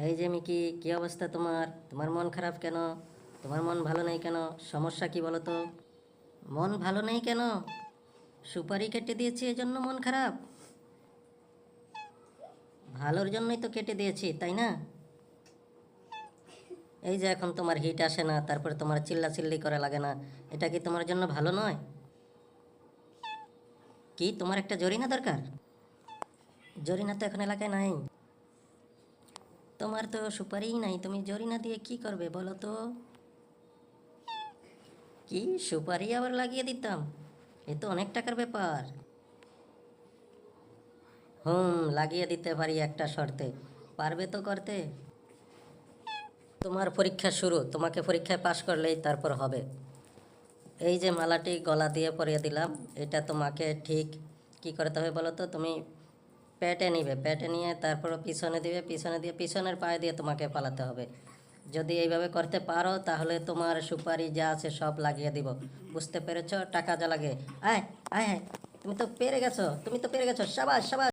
এই যে মিকি, কি অবস্থা তোমার? তোমার মন খারাপ কেন? তোমার মন ভালো নেই কেন? সমস্যা কি বলো তো? মন ভালো নেই কেন? সুপারি কেটে দিয়েছি এজন্য মন খারাপ? ভালোর জন্যই তো কেটে দিয়েছি, তাই না? এই যে এখন তোমার হিট আসে না, তারপরে তোমার চিল্লাচিল্লি করা লাগে না, এটা কি তোমার জন্য ভালো নয়? কি তোমার একটা জরিনা দরকার? জরিনা তো এখন এলাকায় নাই। তোমার তো সুপারিই নাই, তুমি জরিনা দিয়ে কি করবে বলো তো? কি সুপারি আবার লাগিয়ে দিতাম? এ তো অনেক টাকার ব্যাপার। লাগিয়ে দিতে পারি একটা শর্তে। পারবে তো করতে? তোমার পরীক্ষা শুরু, তোমাকে পরীক্ষায় পাশ করলেই তারপর হবে। এই যে মালাটি গলা দিয়ে পরিয়ে দিলাম, এটা তোমাকে ঠিক কি করতে হবে বলো তো? তুমি পেটে নিবে, পেটে নিয়ে তারপর পিছনে দিবে, পিছনে দিয়ে পিছনের পায়ে দিয়ে তোমাকে পালাতে হবে। যদি এইভাবে করতে পারো তাহলে তোমার সুপারি যা আছে সব লাগিয়ে দিব। বুঝতে পেরেছো? টাকা যা লাগে। আয় আয় আয়, তুমি তো পেরে গেছো, তুমি তো পেরে গেছো, সাবাস সাবাস।